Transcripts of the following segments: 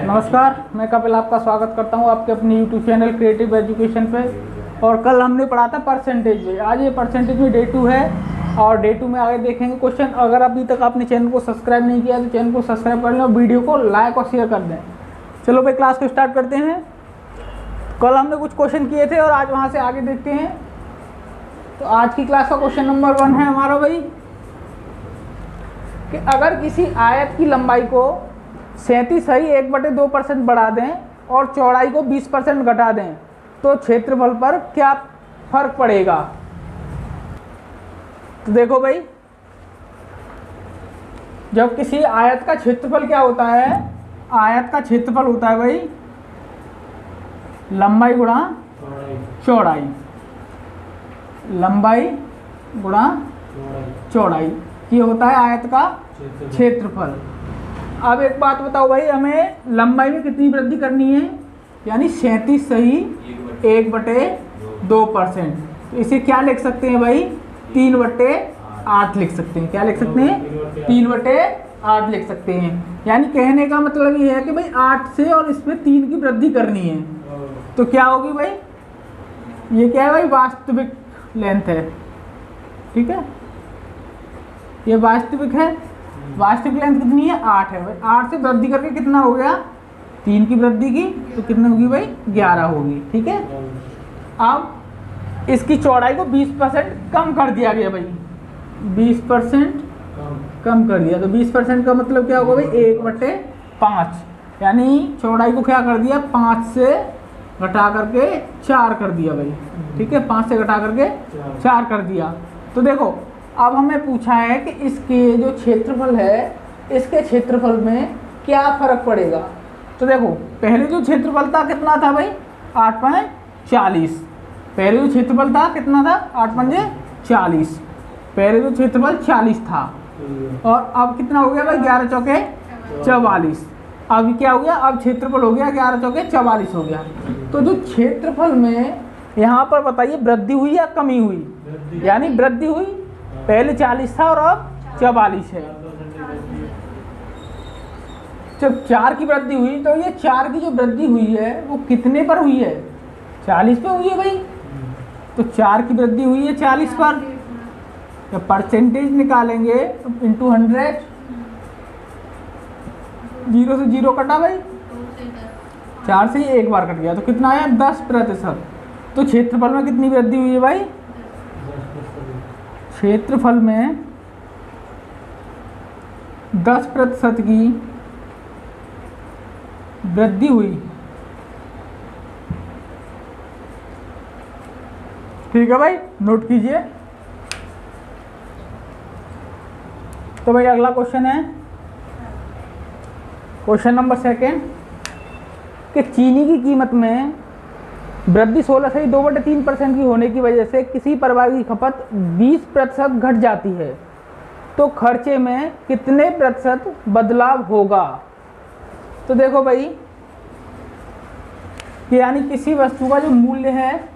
नमस्कार, मैं कपिल आपका स्वागत करता हूं आपके अपने यूट्यूब चैनल क्रिएटिव एजुकेशन पे। और कल हमने पढ़ा था परसेंटेज में, आज ये परसेंटेज में डे 2 है और डे 2 में आगे देखेंगे क्वेश्चन। अगर अभी तक आपने चैनल को सब्सक्राइब नहीं किया तो चैनल को सब्सक्राइब कर लें और वीडियो को लाइक और शेयर कर दें। चलो भाई क्लास को स्टार्ट करते हैं। कल हमने कुछ क्वेश्चन किए थे और आज वहाँ से आगे देखते हैं। तो आज की क्लास का क्वेश्चन नंबर 1 है हमारा भाई कि अगर किसी आयत की लंबाई को 37.1/2% बढ़ा दें और चौड़ाई को 20% घटा दें तो क्षेत्रफल पर क्या फर्क पड़ेगा। तो देखो भाई, जब किसी आयत का क्षेत्रफल क्या होता है, आयत का क्षेत्रफल होता है भाई लंबाई गुणा चौड़ाई, लंबाई गुणा चौड़ाई, ये होता है आयत का क्षेत्रफल। अब एक बात बताओ भाई, हमें लंबाई में कितनी वृद्धि करनी है, यानी 37 सही 1/2%। तो इसे क्या लिख सकते हैं भाई, 3/8 लिख सकते हैं। क्या लिख सकते हैं, 3/8 लिख सकते हैं। यानी कहने का मतलब ये है कि भाई 8 से और इसमें 3 की वृद्धि करनी है। तो क्या होगी भाई, ये क्या है भाई, वास्तविक लेंथ है। ठीक है, ये वास्तविक है। वास्तविक लेंथ कितनी है, 8 है भाई। 8 से वृद्धि करके कितना हो गया, 3 की वृद्धि की तो कितनी होगी भाई, 11 होगी। ठीक है, अब इसकी चौड़ाई को 20% कम कर दिया गया भाई, 20% कम कर दिया। तो 20% का मतलब क्या होगा भाई, 1/5, यानी चौड़ाई को क्या कर दिया, 5 से घटा करके 4 कर दिया भाई। ठीक है, 5 से घटा करके 4 कर दिया। तो देखो, अब हमें पूछा है कि इसके जो क्षेत्रफल है, इसके क्षेत्रफल में क्या फर्क पड़ेगा। तो देखो, पहले जो क्षेत्रफल था कितना था भाई, 8/40। पहले जो क्षेत्रफल था कितना था, 8/40। पहले जो क्षेत्रफल 40 था और अब कितना हो गया भाई, 11 चौके 44। अब क्या हो गया, अब क्षेत्रफल हो गया 11 चौके 44 हो गया। तो जो क्षेत्रफल में यहाँ पर बताइए वृद्धि हुई या कमी हुई, यानी वृद्धि हुई। पहले 40 था और अब 44 है। जब 4 की वृद्धि हुई तो ये 4 की जो वृद्धि हुई है वो कितने पर हुई है, 40 पे हुई है भाई। तो 4 की वृद्धि हुई है 40 पर। जब परसेंटेज निकालेंगे तो इंटू 100, 0 से 0 कटा भाई, 4 से ही एक बार कट गया तो कितना आया, 10%। तो क्षेत्रफल में कितनी वृद्धि हुई है भाई, क्षेत्रफल में 10% की वृद्धि हुई। ठीक है भाई, नोट कीजिए। तो भाई अगला क्वेश्चन है, क्वेश्चन नंबर 2 कि चीनी की कीमत में वृद्धि 16 से 2/3% की होने की वजह से किसी परिवार की खपत 20% घट जाती है तो खर्चे में कितने प्रतिशत बदलाव होगा। तो देखो भाई, कि यानी किसी वस्तु का जो मूल्य है,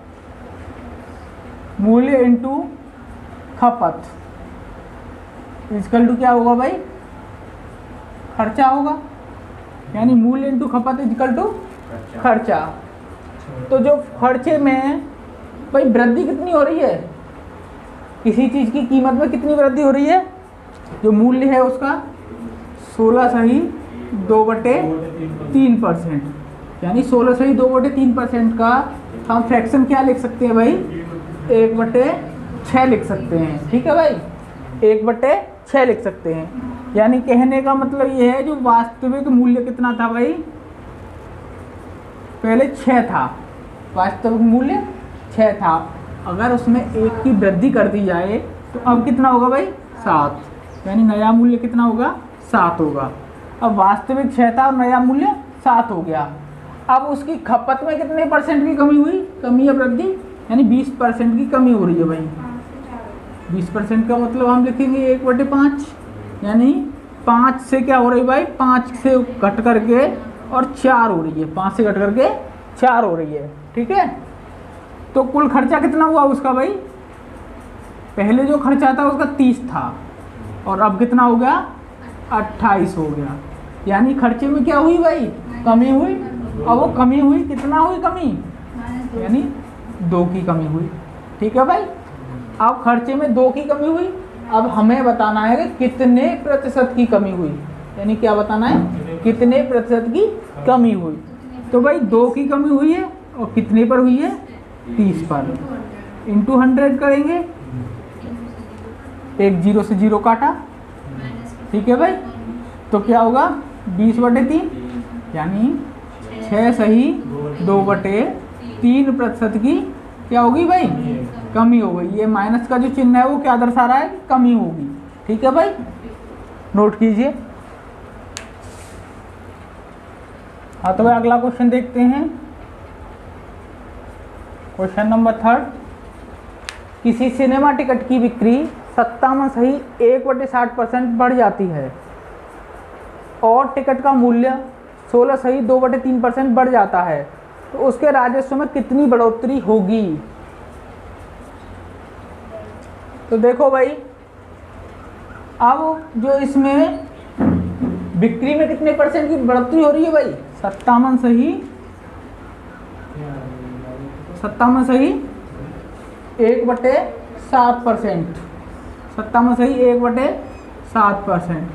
मूल्य इंटू खपत इक्वल टू क्या होगा भाई, खर्चा होगा। यानी मूल्य इंटू खपत इक्वल टू खर्चा। तो जो खर्चे में भाई वृद्धि कितनी हो रही है, किसी चीज़ की कीमत में कितनी वृद्धि हो रही है, जो मूल्य है उसका 16 सही 2/3%, यानी 16 सही 2/3% का हम फ्रैक्शन क्या लिख सकते हैं भाई, 1/6 लिख सकते हैं। ठीक है भाई, 1/6 लिख सकते हैं। यानी कहने का मतलब ये है, जो वास्तविक मूल्य कितना था भाई, पहले 6 था, वास्तविक मूल्य 6 था। अगर उसमें 1 की वृद्धि कर दी जाए तो अब कितना होगा भाई, 7, यानी नया मूल्य कितना होगा, 7 होगा। अब वास्तविक 6 था और नया मूल्य 7 हो गया। अब उसकी खपत में कितने % की कमी हुई, कमी या वृद्धि, यानी 20% की कमी हो रही है भाई। 20% का मतलब हम लिखेंगे 1/5, यानी 5 से क्या हो रही भाई, 5 से घट करके और 4 हो रही है, 5 से घट करके 4 हो रही है। ठीक है, तो कुल खर्चा कितना हुआ उसका भाई, पहले जो खर्चा था उसका 30 था और अब कितना हो गया, 28 हो गया। यानी खर्चे में क्या हुई भाई, कमी हुई, और वो कमी हुई, कितना हुई कमी, यानी 2 की कमी हुई। ठीक है भाई, अब खर्चे में 2 की कमी हुई। अब हमें बताना है कि कितने प्रतिशत की कमी हुई, यानी क्या बताना है, कितने प्रतिशत की कमी हुई। तो भाई 2 की कमी हुई है, और कितने पर हुई है, 30 पर, इंटू 100 करेंगे, एक 0 से 0 काटा। ठीक है भाई, तो क्या होगा, 20/3, यानी 6 सही 2/3% की क्या होगी भाई, कमी हो गई। ये माइनस का जो चिन्ह है वो क्या दर्शा रहा है, कमी होगी। ठीक है भाई, नोट कीजिए। हाँ तो भाई अगला क्वेश्चन देखते हैं। क्वेश्चन नंबर 3, किसी सिनेमा टिकट की बिक्री 57 सही 1/60% बढ़ जाती है और टिकट का मूल्य 16 सही 2/3% बढ़ जाता है, तो उसके राजस्व में कितनी बढ़ोतरी होगी। तो देखो भाई, अब जो इसमें बिक्री में कितने परसेंट की बढ़ोतरी हो रही है भाई, 57 सही 1/7%, 57 सही 1/7%।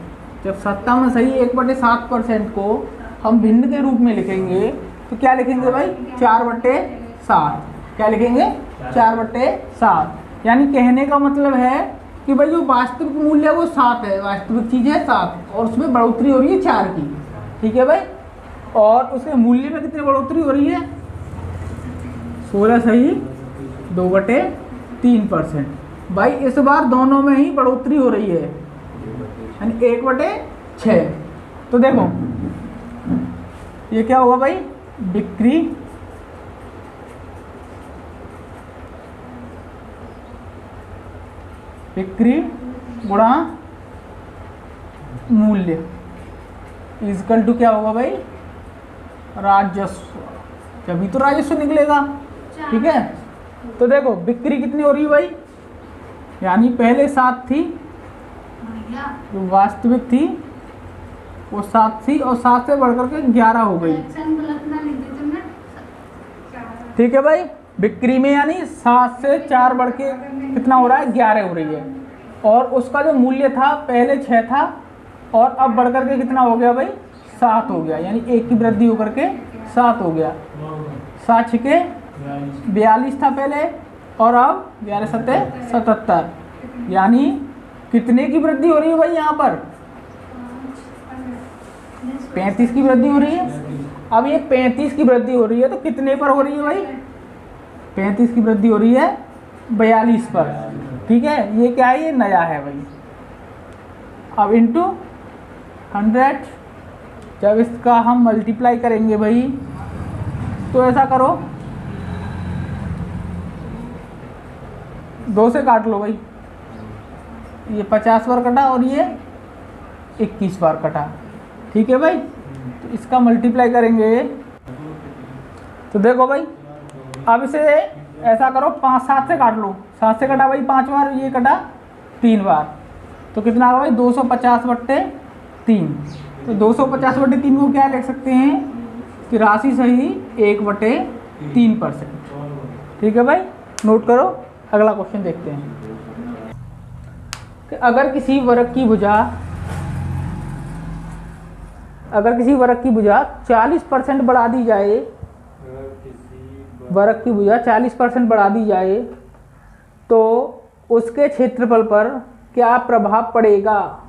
जब 57 सही 1/7% को हम भिन्न के रूप में लिखेंगे तो क्या लिखेंगे भाई, 4/7। क्या लिखेंगे, 4/7। यानी कहने का मतलब है कि भाई जो वास्तविक मूल्य है वो 7 है, वास्तविक चीज़ है 7, और उसमें बढ़ोतरी हो रही है 4 की। ठीक है भाई, और उसके मूल्य में कितनी बढ़ोतरी हो रही है, 16 सही 2/3%। भाई इस बार दोनों में ही बढ़ोतरी हो रही है, यानी 1/6। तो देखो ये क्या होगा भाई, बिक्री गुणा मूल्य इक्वल टू क्या होगा भाई, राजस्व। तभी तो राजस्व निकलेगा। ठीक है, तो देखो बिक्री कितनी हो रही है भाई, यानी पहले 7 थी, जो वास्तविक थी वो 7 थी, और 7 से बढ़कर के 11 हो गई। ठीक है भाई, बिक्री में यानी 7 से 4 बढ़ के कितना हो रहा है, 11 हो रही है। और उसका जो मूल्य था पहले 6 था, और अब बढ़कर के कितना हो गया भाई, 7 हो गया, यानी 1 की वृद्धि होकर के 7 हो गया। 7 छके 42 था पहले, और अब 11 सत्ते 77, यानी कितने की वृद्धि हो रही है भाई, यहाँ पर 35 की वृद्धि हो रही है। अब ये 35 की वृद्धि हो रही है तो कितने पर हो रही है भाई, 35 की वृद्धि हो रही है 42 पर। ठीक है, ये क्या है, ये नया है भाई। अब इंटू 100, जब इसका हम मल्टीप्लाई करेंगे भाई, तो ऐसा करो 2 से काट लो भाई, ये 50 बार कटा और ये 21 बार कटा। ठीक है भाई, तो इसका मल्टीप्लाई करेंगे तो देखो भाई, अब इसे ऐसा करो 5 7 से काट लो, 7 से कटा भाई 5 बार, ये कटा 3 बार, तो कितना होगा भाई 250/3। तो 250/3 को क्या लिख सकते हैं, 83 सही 1/3%। ठीक है भाई, नोट करो। अगला क्वेश्चन देखते हैं कि अगर किसी वर्ग की भुजा 40% बढ़ा दी जाए, वर्ग की भुजा 40% बढ़ा दी जाए, तो उसके क्षेत्रफल पर क्या प्रभाव पड़ेगा।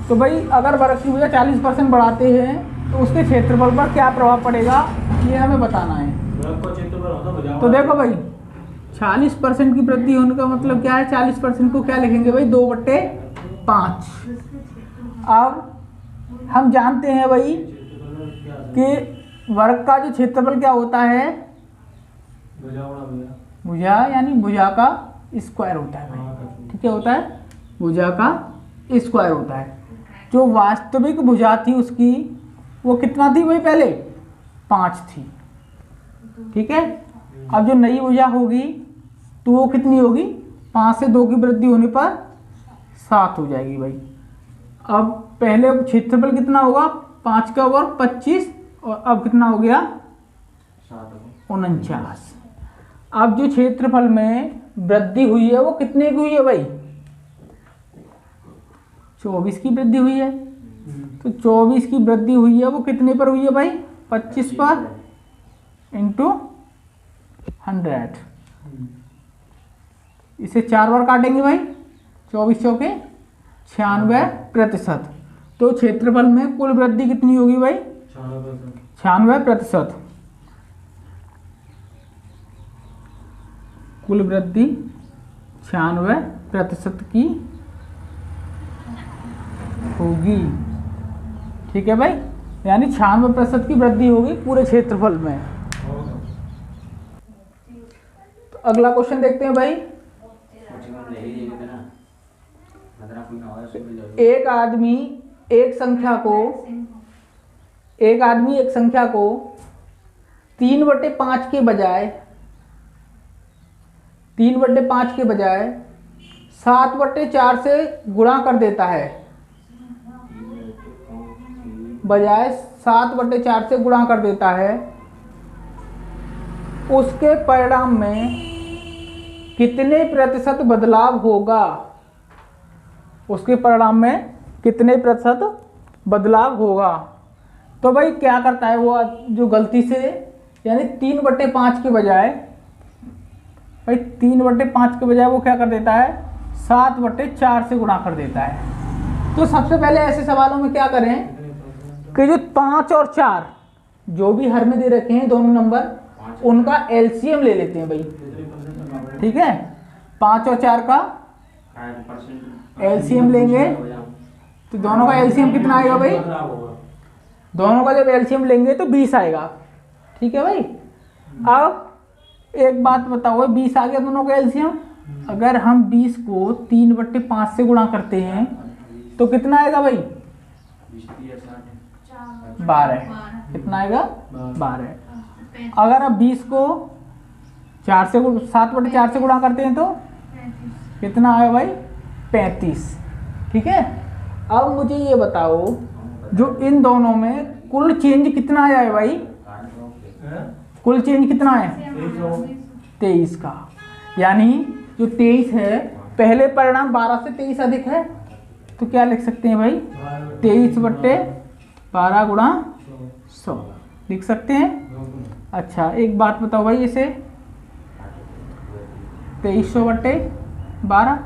तो भाई अगर वर्ग की भुजा 40% बढ़ाते हैं तो उसके क्षेत्रफल पर क्या प्रभाव पड़ेगा, ये हमें बताना है। तो देखो भाई 40% की वृद्धि होने का मतलब क्या है, 40% को क्या लिखेंगे भाई, 2/5। अब हम जानते हैं भाई कि वर्ग का जो क्षेत्रफल क्या होता है, भुजा यानी भुजा का स्क्वायर होता है भाई। ठीक है, होता है भुजा का स्क्वायर होता है। जो वास्तविक भुजा थी उसकी वो कितना थी भाई, पहले 5 थी। ठीक है, अब जो नई भुजा होगी तो वो कितनी होगी, 5 से 2 की वृद्धि होने पर 7 हो जाएगी भाई। अब पहले क्षेत्रफल कितना होगा 5 का वर्ग 25 और अब कितना हो गया 49। अब जो क्षेत्रफल में वृद्धि हुई है वो कितने की हुई है भाई 24 की वृद्धि हुई है। तो 24 की वृद्धि हुई है वो कितने पर हुई है भाई 25 पर इंटू 100। इसे 4 बार काटेंगे भाई 24 चौके 96%। तो क्षेत्रफल में कुल वृद्धि कितनी होगी भाई 96%। कुल वृद्धि 96% की होगी। ठीक है भाई, यानी 96% की वृद्धि होगी पूरे क्षेत्रफल में। तो अगला क्वेश्चन देखते हैं भाई। एक आदमी एक संख्या को 3/5 के बजाय 7/4 से गुणा कर देता है। बजाय 7/4 से गुणा कर देता है, उसके परिणाम में कितने प्रतिशत बदलाव होगा। उसके परिणाम में कितने प्रतिशत बदलाव होगा। तो भाई क्या करता है वो जो गलती से, यानी 3/5 के बजाय भाई 3/5 के बजाय वो क्या कर देता है 7/4 से गुणा कर देता है। तो सबसे पहले ऐसे सवालों में क्या करें कि जो 5 और 4 जो भी हर में दे रखे हैं दोनों नंबर, उनका एलसीएम ले लेते हैं भाई। ठीक है, 5 और 4 का एलसीएम लेंगे तो दोनों का एलसीएम कितना आएगा भाई, दोनों का जब एलसीएम लेंगे तो 20 आएगा। ठीक है भाई, अब एक बात बताओ, 20 आ गया दोनों का एलसीएम। अगर हम 20 को 3/5 से गुणा करते हैं तो कितना आएगा भाई 12। कितना आएगा 12। अगर आप 20 को 7/4 से गुणा करते हैं तो कितना आएगा भाई 35। ठीक है, अब मुझे ये बताओ जो इन दोनों में कुल चेंज कितना आया है भाई, कुल चेंज कितना है 23 का। यानी जो 23 है, पहले परिणाम 12 से 23 अधिक है, तो क्या लिख सकते हैं भाई 23/12 गुणा 100 लिख सकते हैं। अच्छा एक बात बताओ भाई, इसे 2300/12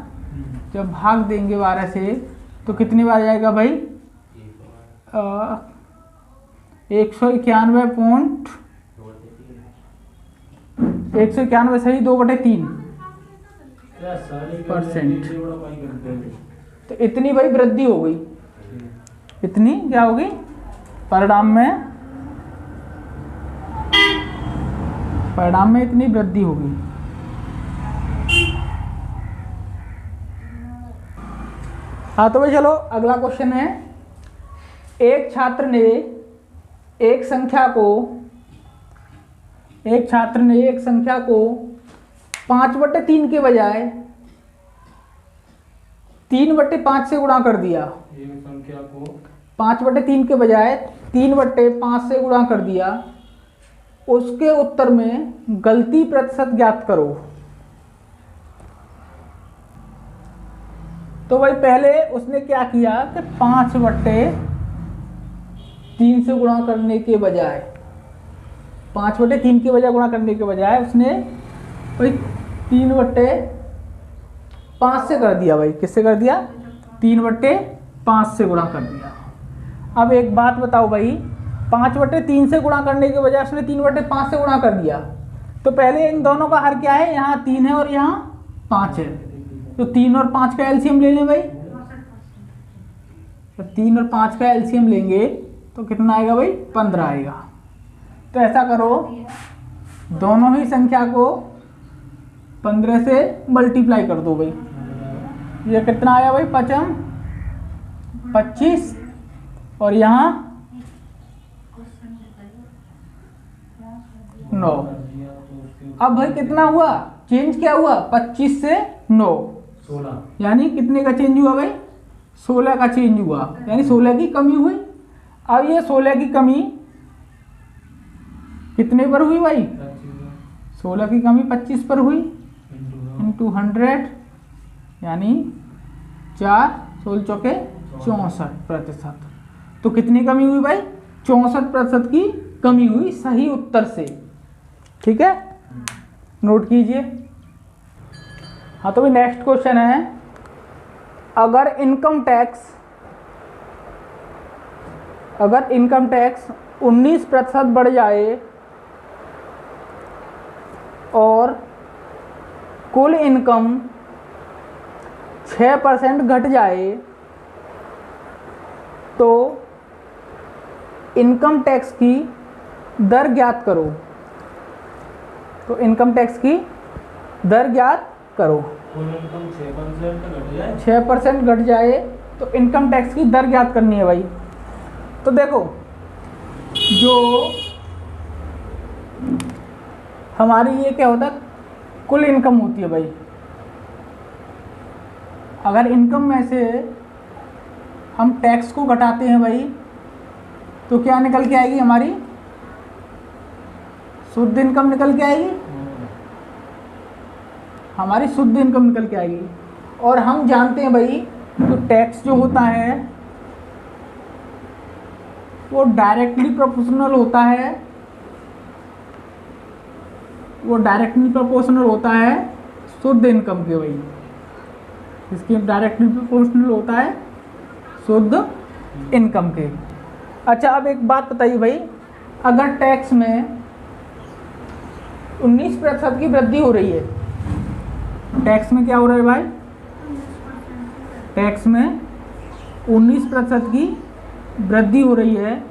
जब भाग देंगे 12 से तो कितनी बार जाएगा भाई 191 सही 2/3%। तो इतनी भाई वृद्धि हो गई। इतनी क्या होगी परिणाम में इतनी वृद्धि होगी। हाँ तो भाई चलो अगला क्वेश्चन है। एक छात्र ने एक संख्या को 5/3 के बजाय 3/5 से गुणा कर दिया। एक संख्या को 5/3 के बजाय 3/5 से गुणा कर दिया। उसके उत्तर में गलती प्रतिशत ज्ञात करो। तो भाई पहले उसने क्या किया कि 5/3 से गुणा करने के बजाय 5/3 के बजाय गुणा करने के बजाय उसने भाई 3/5 से कर दिया। भाई किससे कर दिया 3/5 से गुणा कर दिया। अब एक बात बताओ भाई, 5/3 से गुणा करने के बजाय उसने 3/5 से गुणा कर दिया। तो पहले इन दोनों का हर क्या है, यहाँ 3 है और यहाँ 5 है। तो 3 और 5 का एलसीएम ले लें भाई। तो 3 और 5 का एलसीएम लेंगे तो कितना आएगा भाई 15 आएगा। तो ऐसा करो, दोनों ही संख्या को 15 से मल्टीप्लाई कर दो भाई। ये कितना आया भाई 25 और यहाँ 9। अब भाई कितना हुआ चेंज, क्या हुआ 25 से 9 16, यानी कितने का चेंज हुआ भाई 16 का चेंज हुआ, यानी 16 की कमी हुई। अब ये 16 की कमी कितने पर हुई भाई? 16 की कमी 25 पर हुई इंटू 100, यानी 4 16 चौके 64%। तो कितनी कमी हुई भाई? 64% की कमी हुई सही उत्तर से। ठीक है, नोट कीजिए। हाँ, तो भाई नेक्स्ट क्वेश्चन है, अगर इनकम टैक्स 19% बढ़ जाए और कुल इनकम 6% घट जाए तो इनकम टैक्स की दर ज्ञात करो। तो इनकम टैक्स की दर ज्ञात करो। 6% घट जाए तो इनकम टैक्स की दर ज्ञात करनी है भाई। तो देखो, जो हमारी ये क्या होता है, कुल इनकम होती है भाई। अगर इनकम में से हम टैक्स को घटाते हैं भाई, तो क्या निकल के आएगी? हमारी शुद्ध इनकम निकल के आएगी। हमारी शुद्ध इनकम निकल के आएगी। और हम जानते हैं भाई, तो टैक्स जो होता है वो डायरेक्टली प्रोपोर्शनल होता है, वो डायरेक्टली प्रोपोर्शनल होता है शुद्ध इनकम के भाई। इसकी डायरेक्टली प्रोपोर्शनल होता है शुद्ध इनकम के। अच्छा, अब एक बात बताइए भाई, अगर टैक्स में 19% की वृद्धि हो रही है, टैक्स में क्या हो रहा है भाई? टैक्स में 19% की वृद्धि हो रही है,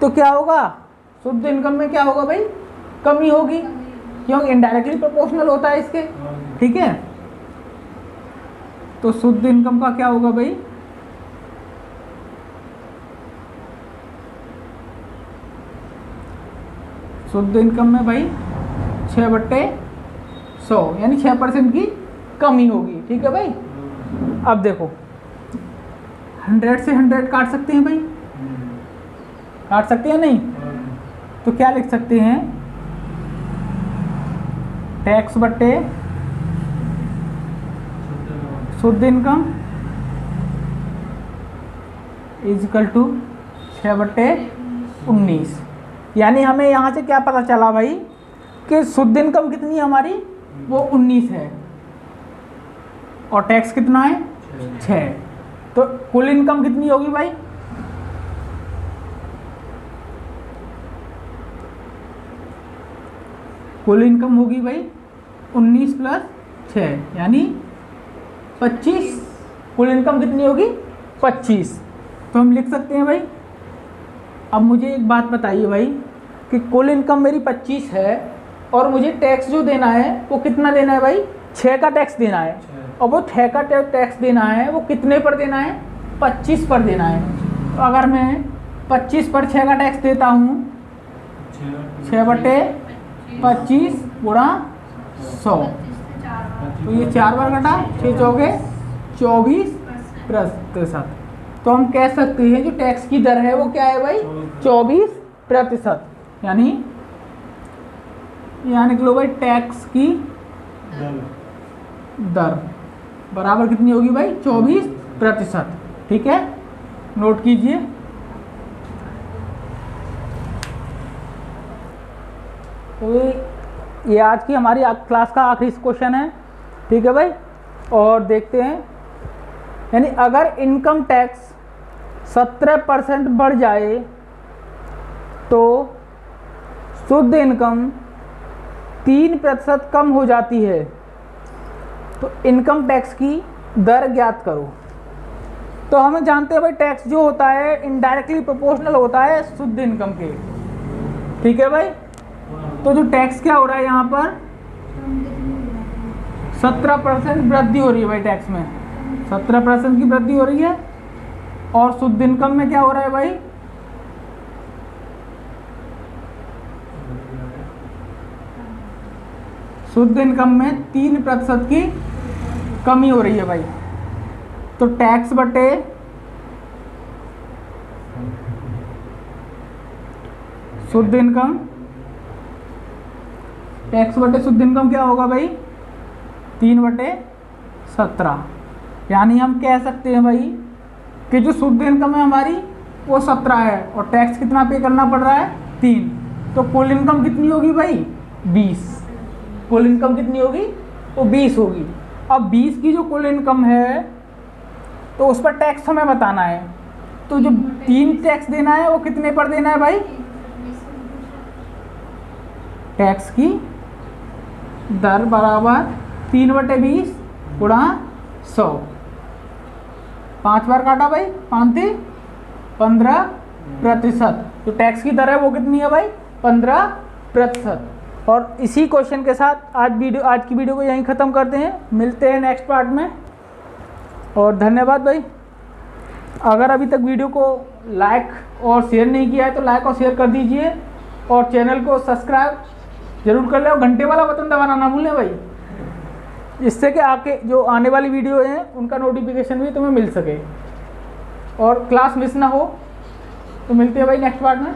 तो क्या होगा? शुद्ध इनकम में क्या होगा भाई? कमी होगी, क्योंकि इनडायरेक्टली प्रोपोर्शनल होता है इसके। ठीक है, तो शुद्ध इनकम का क्या होगा भाई? शुद्ध इनकम में भाई 6/100, यानी 6% की कमी होगी। ठीक है भाई। अब देखो, 100 से 100 काट सकते हैं भाई, काट सकते हैं नहीं? तो क्या लिख सकते हैं? टैक्स बट्टे शुद्ध इनकम इजिकल टू 6/19। यानी हमें यहाँ से क्या पता चला भाई कि शुद्ध इनकम कितनी है हमारी? वो 19 है, और टैक्स कितना है? 6। तो कुल इनकम कितनी होगी भाई? कुल इनकम होगी भाई 19 + 6, यानी 25। कुल इनकम कितनी होगी? 25। तो हम लिख सकते हैं भाई। अब मुझे एक बात बताइए भाई, कि कुल इनकम मेरी 25 है और मुझे टैक्स जो देना है वो कितना देना है भाई? 6 का टैक्स देना है। और वो 6 का टैक्स देना है, वो कितने पर देना है? 25 पर देना है। तो अगर मैं 25 पर 6 का टैक्स देता हूँ, 6/25 गुणा 100, तो ये 4 बार कटा, 6 चौके 24%। तो हम कह सकते हैं जो टैक्स की दर है वो क्या है भाई? 24%। यानी यहाँ निकलो भाई, टैक्स की दर बराबर कितनी होगी भाई? 24%। ठीक है, नोट कीजिए। तो ये आज की हमारी क्लास का आखिरी क्वेश्चन है। ठीक है भाई, और देखते हैं। यानी अगर इनकम टैक्स 17% बढ़ जाए तो शुद्ध इनकम 3% कम हो जाती है, तो इनकम टैक्स की दर ज्ञात करो। तो हमें जानते हैं भाई, टैक्स जो होता है इनडायरेक्टली प्रोपोर्शनल होता है शुद्ध इनकम के। ठीक है भाई, तो जो टैक्स क्या हो रहा है यहाँ पर? 17% वृद्धि हो रही है भाई टैक्स में, 17% की वृद्धि हो रही है। और शुद्ध इनकम में क्या हो रहा है भाई? शुद्ध इनकम में 3% की कमी हो रही है भाई। तो टैक्स बटे शुद्ध इनकम, टैक्स बटे शुद्ध इनकम क्या होगा भाई 3/17। यानी हम कह सकते हैं भाई कि जो शुद्ध इनकम है हमारी वो 17 है और टैक्स कितना पे करना पड़ रहा है 3, तो कुल इनकम कितनी होगी भाई 20। कुल इनकम कितनी होगी वो 20 होगी। अब 20 की जो कुल इनकम है तो उस पर टैक्स हमें बताना है, तो जो 3 टैक्स देना है वो कितने पर देना है भाई, टैक्स की दर बराबर 3/20 गुणा 100। 5 बार काटा भाई, 15%। जो टैक्स की दर है वो कितनी है भाई 15%। और इसी क्वेश्चन के साथ आज की वीडियो को यहीं ख़त्म करते हैं, मिलते हैं नेक्स्ट पार्ट में। और धन्यवाद भाई। अगर अभी तक वीडियो को लाइक और शेयर नहीं किया है तो लाइक और शेयर कर दीजिए और चैनल को सब्सक्राइब जरूर कर ले और घंटे वाला बटन दबाना ना भूलें भाई, जिससे कि आके जो आने वाली वीडियो हैं उनका नोटिफिकेशन भी तुम्हें मिल सके और क्लास मिस ना हो। तो मिलते हैं भाई नेक्स्ट पार्ट में।